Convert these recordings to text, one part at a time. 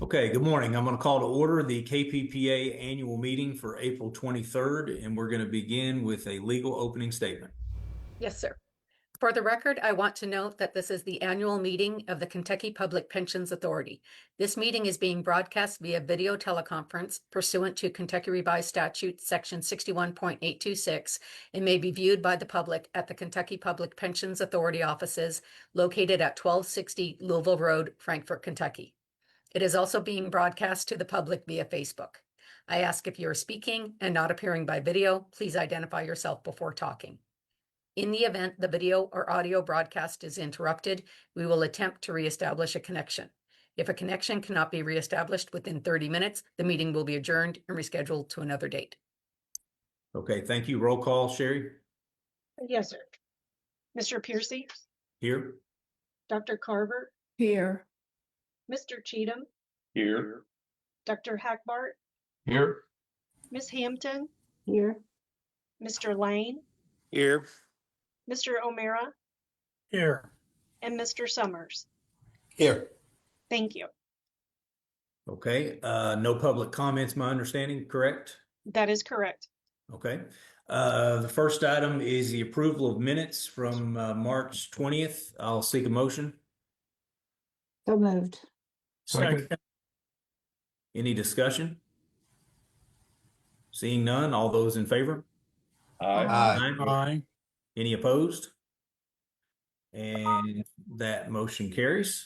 Okay, good morning. I'm going to call to order the KPPA annual meeting for April 23rd, and we're going to begin with a legal opening statement. Yes, sir. For the record, I want to note that this is the annual meeting of the Kentucky Public Pensions Authority. This meeting is being broadcast via video teleconference pursuant to Kentucky Revised Statute Section 61.826 and may be viewed by the public at the Kentucky Public Pensions Authority offices located at 1260 Louisville Road, Frankfort, Kentucky. It is also being broadcast to the public via Facebook. I ask if you are speaking and not appearing by video, please identify yourself before talking. In the event the video or audio broadcast is interrupted, we will attempt to reestablish a connection. If a connection cannot be reestablished within 30 minutes, the meeting will be adjourned and rescheduled to another date. Okay, thank you. Roll call, Sherry. Yes, sir. Mr. Piercy, Here. Dr. Carver, Here. Mr. Cheatham, Here. Dr. Hackbart, Here. Ms. Hampton, Here. Mr. Lane, Here. Mr. O'Meara, Here. and Mr. Summers. Here. Thank you. Okay, no public comments, my understanding, correct? That is correct. Okay. The first item is the approval of minutes from March 20th. I'll seek a motion. So moved. Second. Any discussion? Seeing none, all those in favor? Aye. Aye. Any opposed? And that motion carries.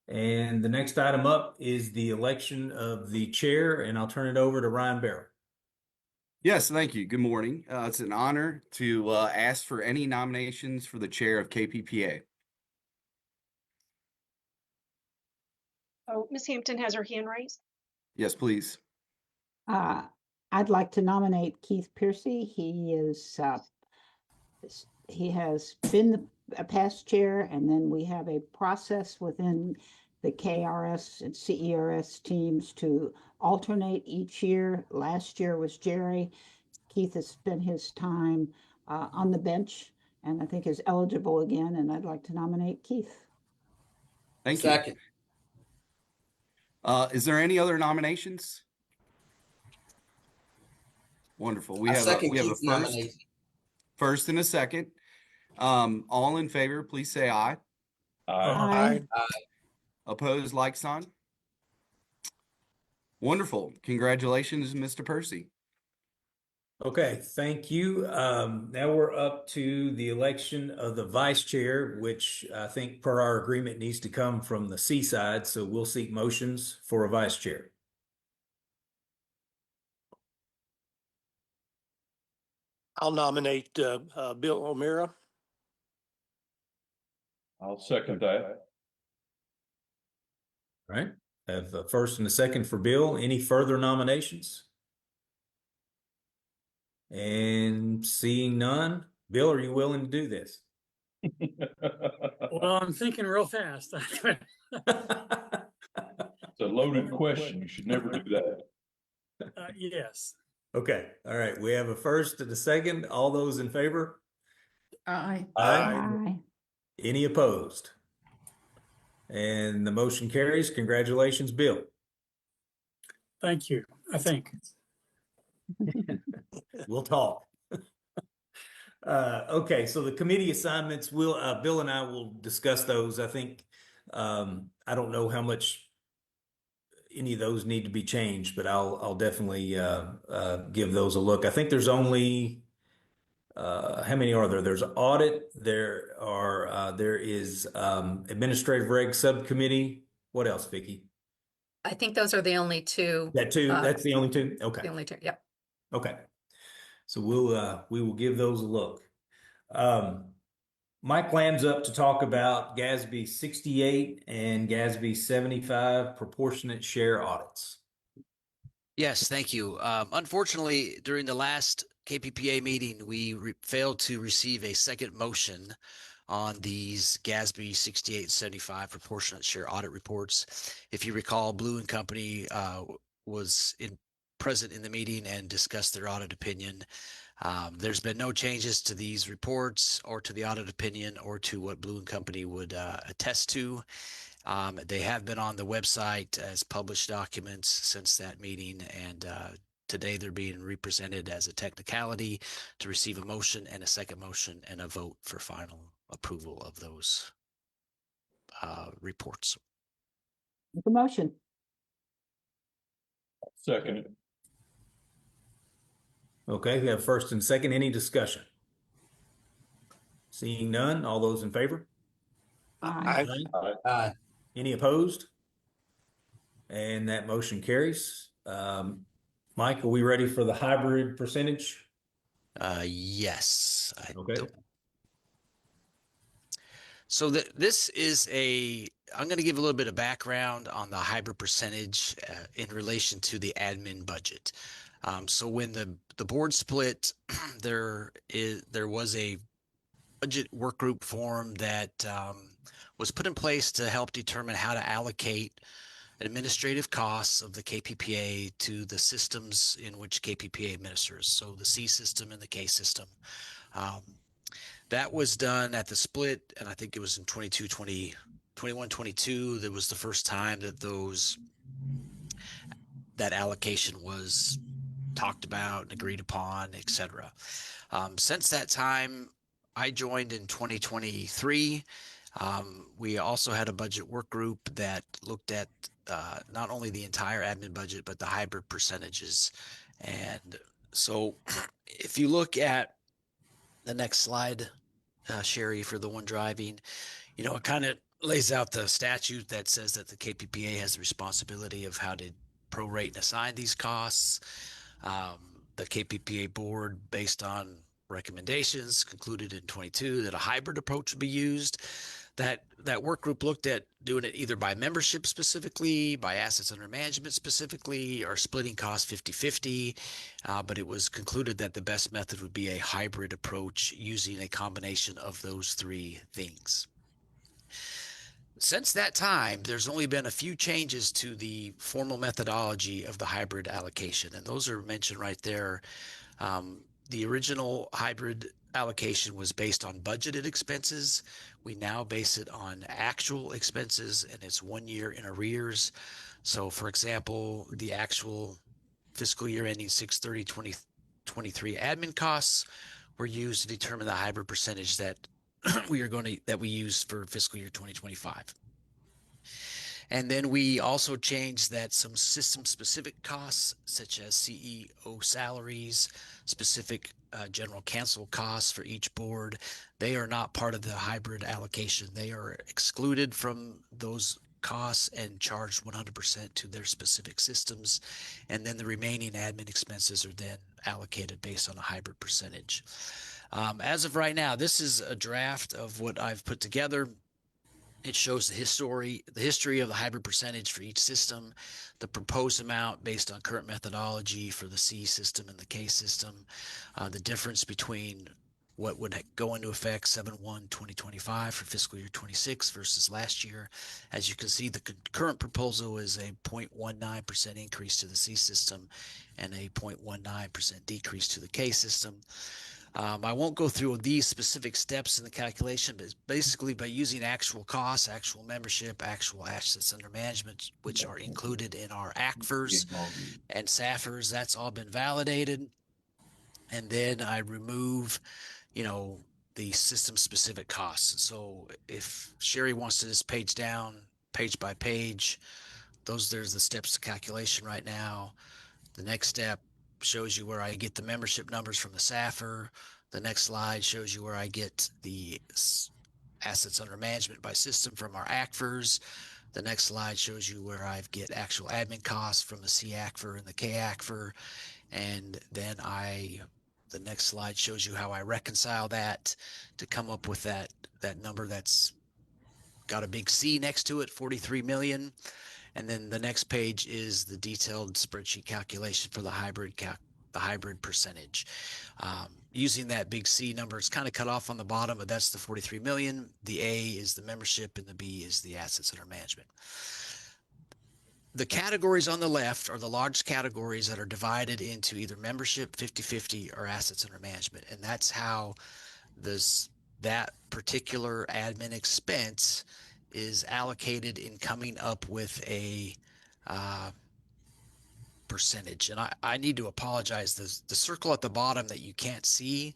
And the next item up is the election of the chair, and I'll turn it over to Ryan Barrow. Yes, thank you. Good morning. It's an honor to ask for any nominations for the chair of KPPA. Oh, Ms. Hampton has her hand raised. Yes, please. I'd like to nominate Keith Piercy. He has been a past chair, and then we have a process within the KRS and CERS teams to alternate each year. Last year was Jerry. Keith has spent his time on the bench and I think is eligible again, and I'd like to nominate Keith. Thank you. Second. Is there any other nominations? Wonderful. We have a first and a second. All in favor, please say aye. Aye. Opposed, like sign. Wonderful. Congratulations, Mr. Percy. Okay, thank you. Now we're up to the election of the vice chair, which I think per our agreement needs to come from the C side. So we'll seek motions for a vice chair. I'll nominate Bill O'Meara. I'll second that. All right, I have a first and a second for Bill. Any further nominations? And seeing none, Bill, are you willing to do this? Well, I'm thinking real fast. It's a loaded question. You should never do that. Yes. Okay, all right. We have a first and a second. All those in favor? Aye. Aye. Any opposed? And the motion carries. Congratulations, Bill. Thank you. I think. We'll talk. Okay, so the committee assignments, Bill and I will discuss those. I think I don't know how much any of those need to be changed, but I'll definitely give those a look. I think there's only how many are there? There's audit. There is administrative reg subcommittee. What else, Vicki? I think those are the only two. That's the only two. Okay. The only two. Yep. Okay. So we will give those a look. My plan's up to talk about GASB 68 and GASB 75 proportionate share audits. Yes, thank you. Unfortunately, during the last KPPA meeting, we failed to receive a second motion on these GASB 68 and 75 proportionate share audit reports. If you recall, Blue and Company was present in the meeting and discussed their audit opinion. There's been no changes to these reports or to the audit opinion or to what Blue and Company would attest to. They have been on the website as published documents since that meeting, and today they're being represented as a technicality to receive a motion and a second motion and a vote for final approval of those reports. Make a motion. Second it. Okay, we have first and second. Any discussion? Seeing none, all those in favor? Aye. Aye. Any opposed? And that motion carries. Mike, are we ready for the hybrid percentage? Yes. Okay. So this is I'm going to give a little bit of background on the hybrid percentage in relation to the admin budget. So when the board split, there was a budget work group form that was put in place to help determine how to allocate administrative costs of the KPPA to the systems in which KPPA administers. So the C system and the K system. That was done at the split, and I think it was in 21, 22. That was the first time that that allocation was talked about and agreed upon, etc. Since that time, I joined in 2023. We also had a budget work group that looked at not only the entire admin budget, but the hybrid percentages. And so if you look at the next slide, Sherry, for the one driving, it kind of lays out the statute that says that the KPPA has the responsibility of how to prorate and assign these costs. The KPPA board, based on recommendations, concluded in 22 that a hybrid approach would be used. That work group looked at doing it either by membership specifically, by assets under management specifically, or splitting costs 50-50. But it was concluded that the best method would be a hybrid approach using a combination of those three things. Since that time, there's only been a few changes to the formal methodology of the hybrid allocation, and those are mentioned right there. The original hybrid allocation was based on budgeted expenses. We now base it on actual expenses, and it's 1 year in arrears. So, for example, the actual fiscal year ending 6/30/2023 admin costs were used to determine the hybrid percentage that we use for fiscal year 2025. And then we also changed that some system specific costs, such as CEO salaries, specific general counsel costs for each board, they are not part of the hybrid allocation. They are excluded from those costs and charged 100% to their specific systems. And then the remaining admin expenses are then allocated based on a hybrid percentage. As of right now, this is a draft of what I've put together. It shows the history of the hybrid percentage for each system, the proposed amount based on current methodology for the C system and the K system, the difference between what would go into effect 7/1/2025 for fiscal year 26 versus last year. As you can see, the current proposal is a 0.19% increase to the C system and a 0.19% decrease to the K system. I won't go through these specific steps in the calculation, but basically by using actual costs, actual membership, actual assets under management, which are included in our ACFRs and SAFRs, that's all been validated. And then I remove, the system specific costs. So if Sherry wants to just page down page by page, there's the steps to calculation right now. The next step shows you where I get the membership numbers from the SAFR. The next slide shows you where I get the assets under management by system from our ACFRs. The next slide shows you where I get actual admin costs from the C ACFR and the K ACFR. And then the next slide shows you how I reconcile that to come up with that number that's got a big C next to it, 43 million. And then the next page is the detailed spreadsheet calculation for the hybrid percentage. Using that big C number, it's kind of cut off on the bottom, but that's the 43 million. The A is the membership and the B is the assets under management. The categories on the left are the large categories that are divided into either membership, 50-50, or assets under management. And that's how that particular admin expense is allocated in coming up with a percentage. And I need to apologize. The circle at the bottom that you can't see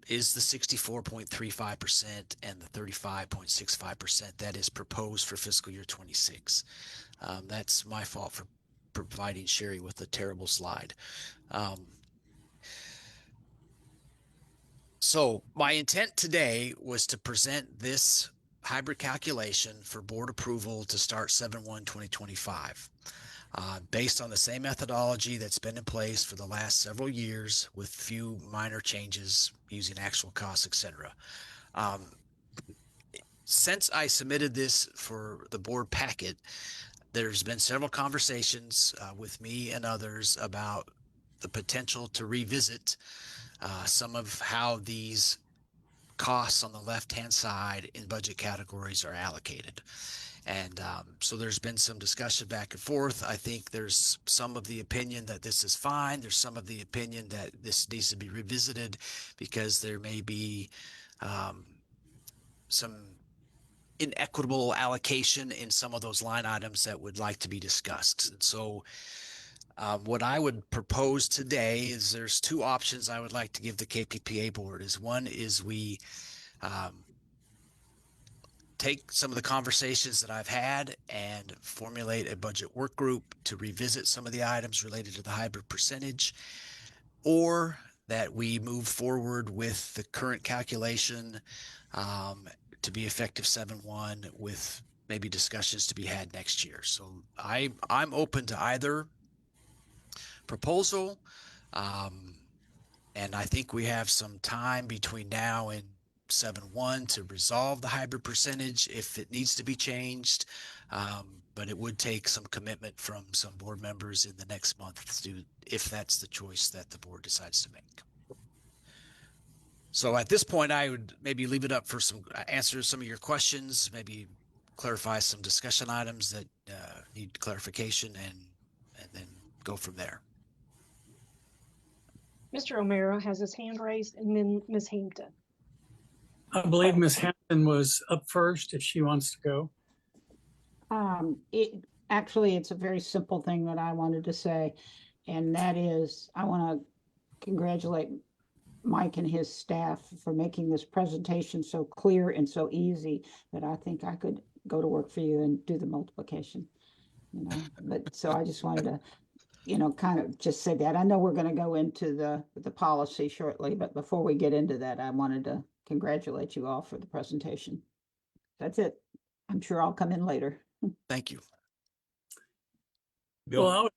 is the 64.35% and the 35.65% that is proposed for fiscal year 26. That's my fault for providing Sherry with a terrible slide. So my intent today was to present this hybrid calculation for board approval to start 7/1/2025. Based on the same methodology that's been in place for the last several years with few minor changes using actual costs, etc. Since I submitted this for the board packet, there's been several conversations with me and others about the potential to revisit some of how these costs on the left-hand side in budget categories are allocated. And so there's been some discussion back and forth. I think there's some of the opinion that this is fine. There's some of the opinion that this needs to be revisited because there may be some inequitable allocation in some of those line items that would like to be discussed. And so what I would propose today is there's two options I would like to give the KPPA board. One is we take some of the conversations that I've had and formulate a budget work group to revisit some of the items related to the hybrid percentage, or that we move forward with the current calculation to be effective 7/1 with maybe discussions to be had next year. So I'm open to either proposal. And I think we have some time between now and 7/1 to resolve the hybrid percentage if it needs to be changed. But it would take some commitment from some board members in the next month to, if that's the choice that the board decides to make. So at this point, I would maybe leave it up for some answers, some of your questions, maybe clarify some discussion items that need clarification, and then go from there. Mr. O'Meara has his hand raised, and then Ms. Hampton. I believe Ms. Hampton was up first if she wants to go. It's a very simple thing that I wanted to say, and that is I want to congratulate Mike and his staff for making this presentation so clear and so easy that I think I could go to work for you and do the multiplication. But so I just wanted to kind of just say that. I know we're going to go into the policy shortly, but before we get into that, I wanted to congratulate you all for the presentation. That's it. I'm sure I'll come in later. Thank you. Bill? Well,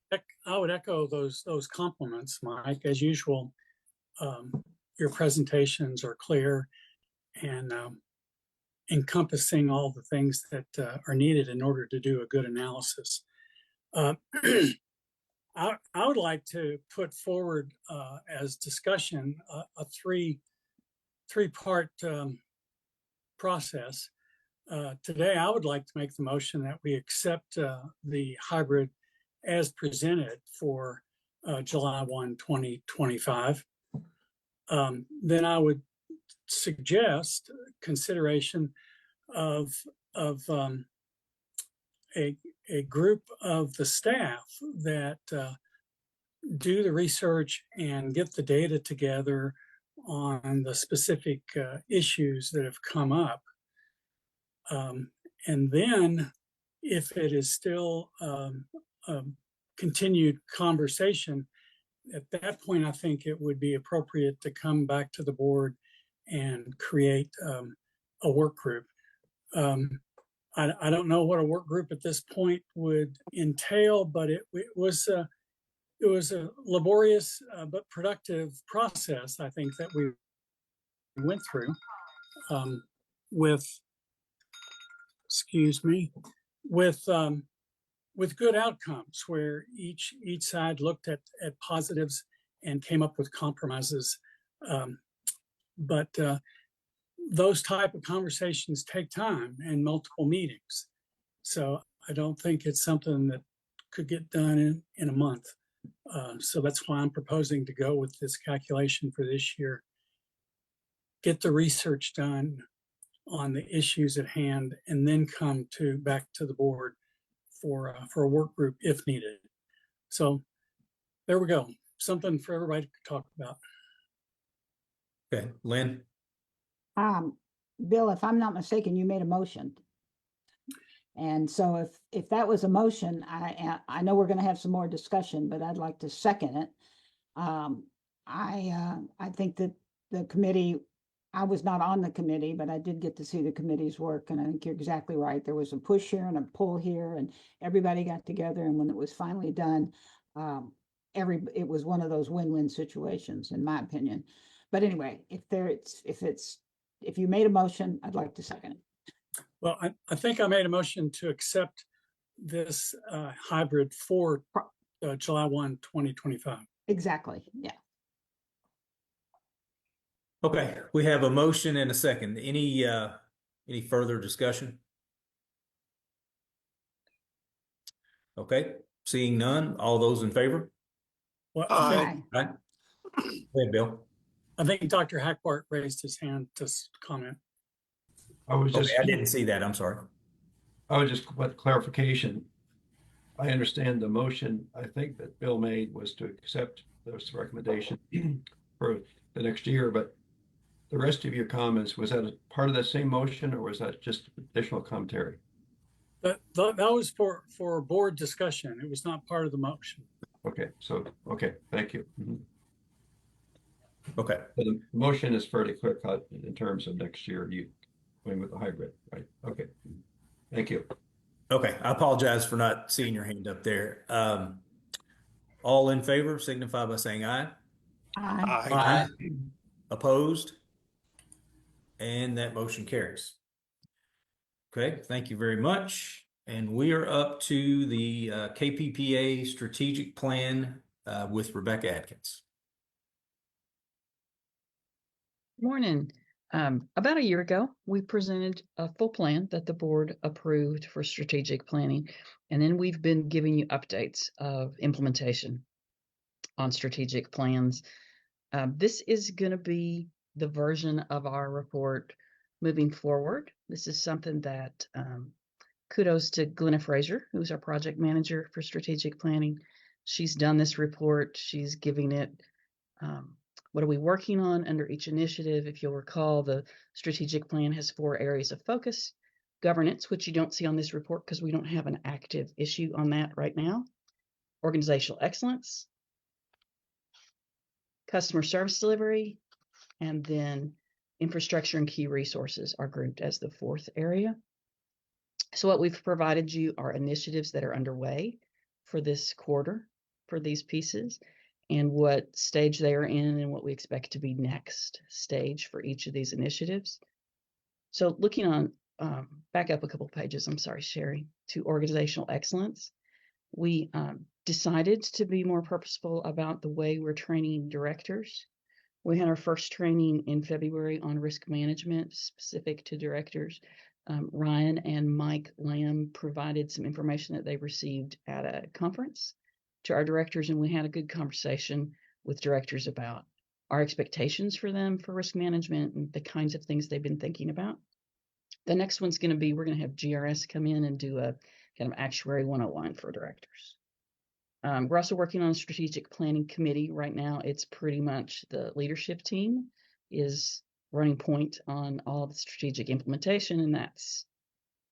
I would echo those compliments, Mike. As usual, your presentations are clear and encompassing all the things that are needed in order to do a good analysis. I would like to put forward as discussion a three-part process. Today, I would like to make the motion that we accept the hybrid as presented for July 1, 2025. Then I would suggest consideration of a group of the staff that do the research and get the data together on the specific issues that have come up. And then if it is still continued conversation, at that point, I think it would be appropriate to come back to the board and create a work group. I don't know what a work group at this point would entail, but it was a laborious but productive process, I think, that we went through with good outcomes, where each side looked at positives and came up with compromises. But those type of conversations take time and multiple meetings. So I don't think it's something that could get done in a month. So that's why I'm proposing to go with this calculation for this year. Get the research done, on the issues at hand and then come back to the board for a work group if needed. So there we go. Something for everybody to talk about. Okay, Lynn? Bill, if I'm not mistaken, you made a motion. And so if that was a motion, I know we're going to have some more discussion, but I'd like to second it. I think that the committee, I was not on the committee, but I did get to see the committee's work, and I think you're exactly right. There was a push here and a pull here, and everybody got together, and when it was finally done, it was one of those win-win situations, in my opinion. But anyway, if you made a motion, I'd like to second it. Well, I think I made a motion to accept this hybrid for July 1, 2025. Exactly, yeah. Okay, we have a motion and a second. Any further discussion? Okay, seeing none, all those in favor? Well, Aye. Aye. Go ahead, Bill. I think Dr. Hackbart raised his hand to comment. I was just, Okay, I didn't see that. I'm sorry. what clarification. I understand the motion I think that Bill made was to accept this recommendation for the next year, but the rest of your comments, was that a part of that same motion or was that just additional commentary? That was for board discussion. It was not part of the motion. Okay, thank you. Mhm. Okay, So the motion is fairly clear cut in terms of next year, you going with the hybrid, right? Okay, thank you. okay. I apologize for not seeing your hand up there. All in favor signify by saying aye. Aye. Aye. Opposed? And that motion carries. Okay, thank you very much. And we are up to the KPPA strategic plan with Rebecca Atkins. Morning. About a year ago, we presented a full plan that the board approved for strategic planning, and then we've been giving you updates of implementation on strategic plans. This is going to be the version of our report moving forward. This is something that kudos to Glenna Fraser, who's our project manager for strategic planning. She's done this report. She's giving it what are we working on under each initiative? If you'll recall, the strategic plan has 4 areas of focus: governance, which you don't see on this report because we don't have an active issue on that right now; organizational excellence; customer service delivery; and then infrastructure and key resources are grouped as the 4th area. So what we've provided you are initiatives that are underway for this quarter for these pieces, and what stage they are in and what we expect to be next stage for each of these initiatives. So looking on, back up a couple pages, I'm sorry, Sherry, to organizational excellence, we decided to be more purposeful about the way we're training directors. We had our first training in February on risk management specific to directors. Ryan and Mike Lamb provided some information that they received at a conference to our directors, and we had a good conversation with directors about our expectations for them for risk management and the kinds of things they've been thinking about. The next one's going to be, we're going to have GRS come in and do a kind of actuary 101 for directors. We're also working on a strategic planning committee right now. It's pretty much the leadership team is running point on all the strategic implementation, and that's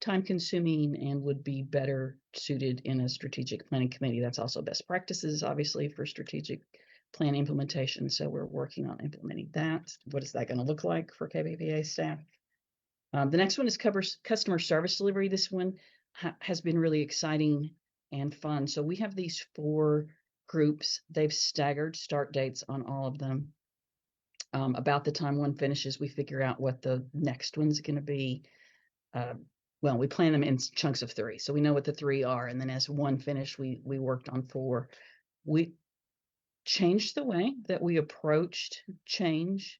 time consuming and would be better suited in a strategic planning committee. That's also best practices, obviously, for strategic plan implementation. So we're working on implementing that. What is that going to look like for KPPA staff? The next one is customer service delivery. This one has been really exciting and fun. So we have these 4 groups. They've staggered start dates on all of them. About the time one finishes, we figure out what the next one's going to be. Well, we plan them in chunks of 3. So we know what the 3 are. And then as one finished, we worked on 4. We changed the way that we approached change.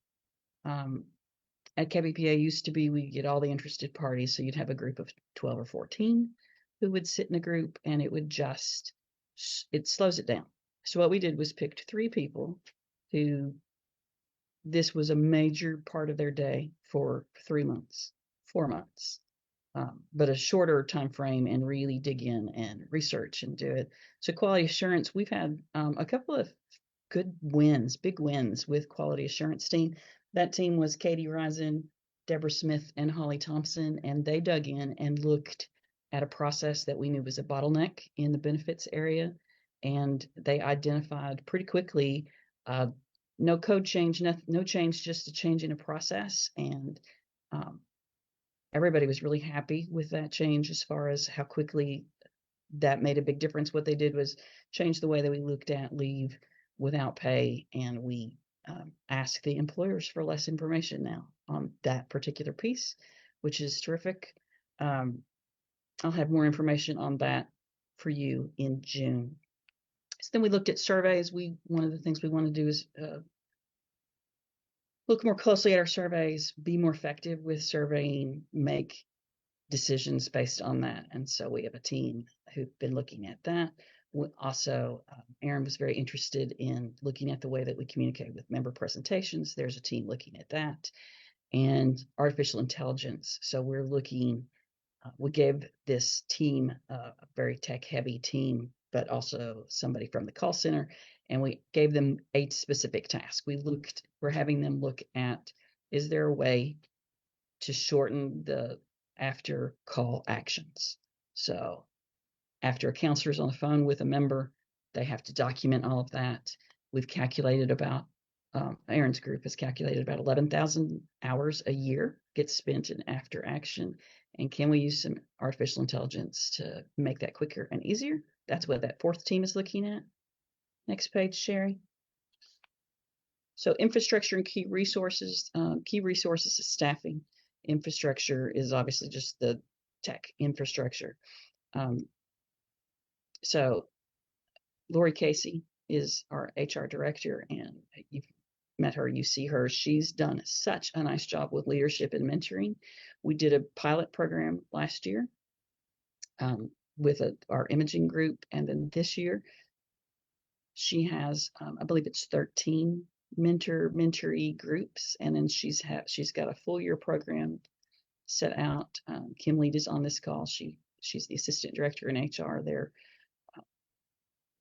At KPPA used to be, we get all the interested parties. So you'd have a group of 12 or 14 who would sit in a group, and it slows it down. So what we did was picked 3 people who this was a major part of their day for 3 months 4 months. But a shorter time frame and really dig in and research and do it. So quality assurance, we've had a couple of good wins, big wins with quality assurance team. That team was Katie Risen, Deborah Smith, and Holly Thompson, and they dug in and looked at a process that we knew was a bottleneck in the benefits area, and they identified pretty quickly no code change, no change, just a change in a process, and everybody was really happy with that change as far as how quickly that made a big difference. What they did was change the way that we looked at leave without pay, and we ask the employers for less information now on that particular piece, which is terrific. I'll have more information on that for you in June. So then we looked at surveys. One of the things we want to do is look more closely at our surveys, be more effective with surveying, make decisions based on that. And so we have a team who've been looking at that. Also, Aaron was very interested in looking at the way that we communicate with member presentations. There's a team looking at that, and artificial intelligence. So we're looking, we gave this team a very tech heavy team, but also somebody from the call center, and we gave them a specific task. We're having them look at, is there a way to shorten the after call actions? So after a counselor's on the phone with a member, they have to document all of that. We've calculated about, Aaron's group has calculated about 11,000 hours a year gets spent in after action. And can we use some artificial intelligence to make that quicker and easier? That's what that fourth team is looking at. Next page, Sherry. So infrastructure and key resources is staffing. Infrastructure is obviously just the tech infrastructure. So Lori Casey is our HR director, and you've met her, you see her. She's done such a nice job with leadership and mentoring. We did a pilot program last year with our imaging group, and then this year she has, I believe it's 13 mentoree groups, and then she's got a full year program set out. Kim Lead is on this call. She's the assistant director in HR. They're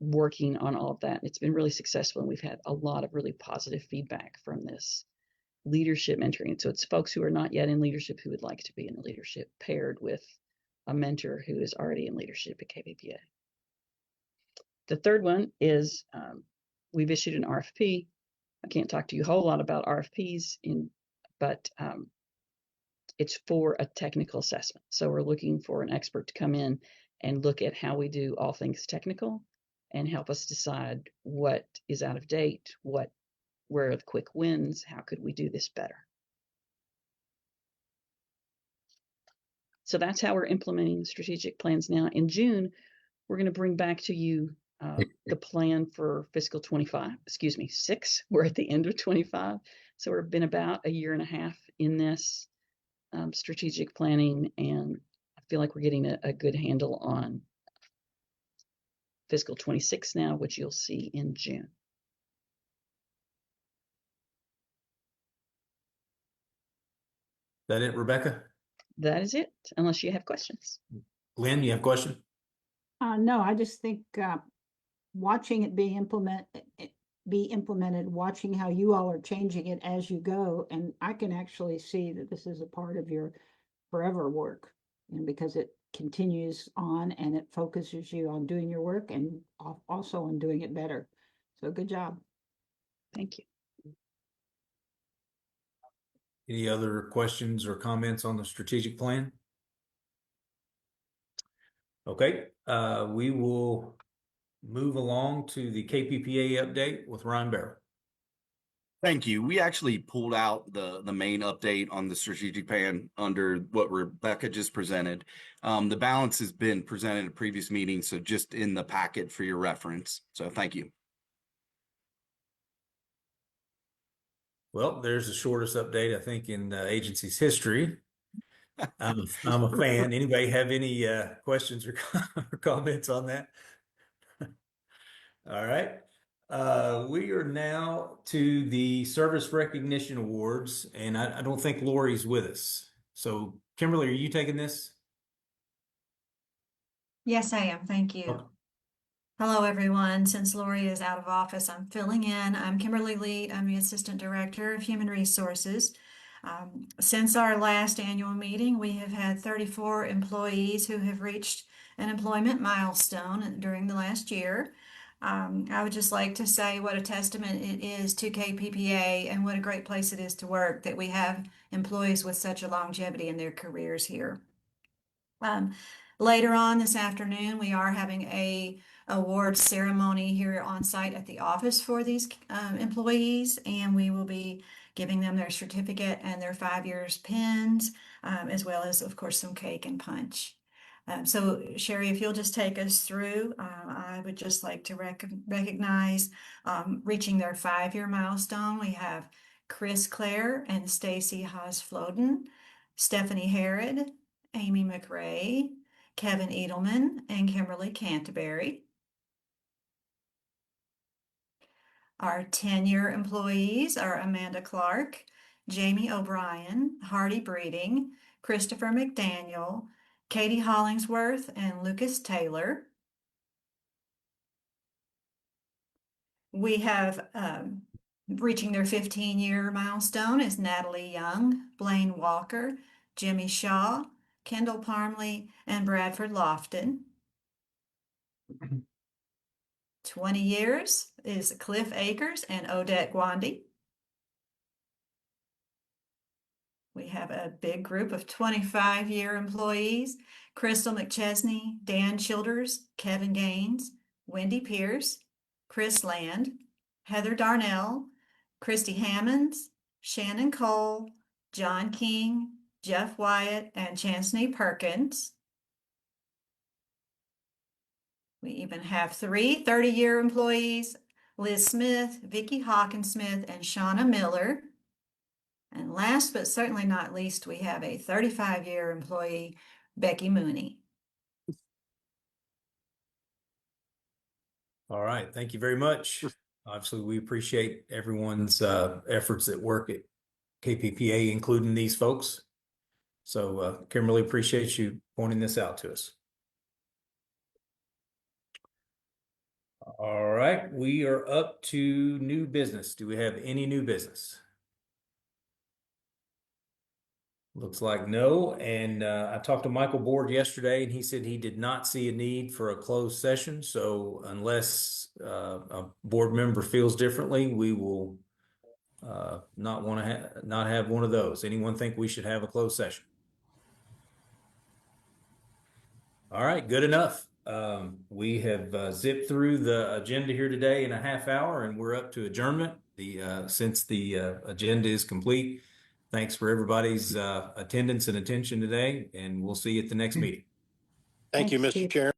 working on all of that. It's been really successful, and we've had a lot of really positive feedback from this leadership mentoring. So it's folks who are not yet in leadership who would like to be in leadership, paired with a mentor who is already in leadership at KPPA. The third one is we've issued an RFP. I can't talk to you a whole lot about RFPs, but it's for a technical assessment. So we're looking for an expert to come in and look at how we do all things technical and help us decide what is out of date, where are the quick wins, how could we do this better. So that's how we're implementing strategic plans now. In June, we're going to bring back to you the plan for fiscal 6. We're at the end of 25. So we've been about a year and a half in this strategic planning, and I feel like we're getting a good handle on fiscal 26 now, which you'll see in June. That it, Rebecca? That is it, unless you have questions. Lynn, you have a question? No, I just think watching it be implemented, watching how you all are changing it as you go, and I can actually see that this is a part of your forever work, and because it continues on and it focuses you on doing your work and also on doing it better. So good job. Thank you. Any other questions or comments on the strategic plan? Okay, we will move along to the KPPA update with Ryan Barrow. Thank you. We actually pulled out the main update on the strategic plan under what Rebecca just presented. The balance has been presented at previous meetings, so just in the packet for your reference. So thank you. Well, there's the shortest update, I think, in the agency's history. I'm a fan. Anybody have any questions or comments on that? All right. We are now to the Service Recognition Awards, and I don't think Lori's with us. So Kimberly, are you taking this? Yes, I am. Thank you. Okay. Hello, everyone. Since Lori is out of office, I'm filling in. I'm Kimberly Lead. I'm the Assistant Director of Human Resources. Since our last annual meeting, we have had 34 employees who have reached an employment milestone during the last year. I would just like to say what a testament it is to KPPA and what a great place it is to work that we have employees with such a longevity in their careers here. Later on this afternoon, we are having a award ceremony here on site at the office for these employees, and we will be giving them their certificate and their 5 years pins, as well as, of course, some cake and punch. So Sherry, if you'll just take us through, I would just like to recognize reaching their 5-year milestone. We have Chris Clare and Stacy Haas-Floden, Stephanie Harrod, Amy McRae, Kevin Edelman, and Kimberly Canterbury. Our 10-year employees are Amanda Clark, Jamie O'Brien, Hardy Breeding, Christopher McDaniel, Katie Hollingsworth, and Lucas Taylor. We have reaching their 15-year milestone is Natalie Young, Blaine Walker, Jimmy Shaw, Kendall Parmley, and Bradford Lofton. 20 years is Cliff Akers and Odette Gwandy. We have a big group of 25-year employees: Crystal McChesney, Dan Childers, Kevin Gaines, Wendy Pierce, Chris Land, Heather Darnell, Christy Hammonds, Shannon Cole, John King, Jeff Wyatt, and Chancey Perkins. We even have 3 30-year employees: Liz Smith, Vicki Hawkinsmith, and Shauna Miller. And last but certainly not least, we have a 35-year employee, Becky Mooney. All right. Thank you very much. Obviously, we appreciate everyone's efforts at work at KPPA, including these folks. So, Kimberly, appreciate you pointing this out to us. All right, we are up to new business. Do we have any new business? Looks like no. And I talked to Michael Board yesterday, and he said he did not see a need for a closed session. So unless a board member feels differently, we will not have one of those. Anyone think we should have a closed session? All right, good enough. We have zipped through the agenda here today in a half hour, and we're up to adjournment. Since the agenda is complete, thanks for everybody's attendance and attention today, and we'll see you at the next meeting. Thank you, Thanks, Mr. Chief. Chair.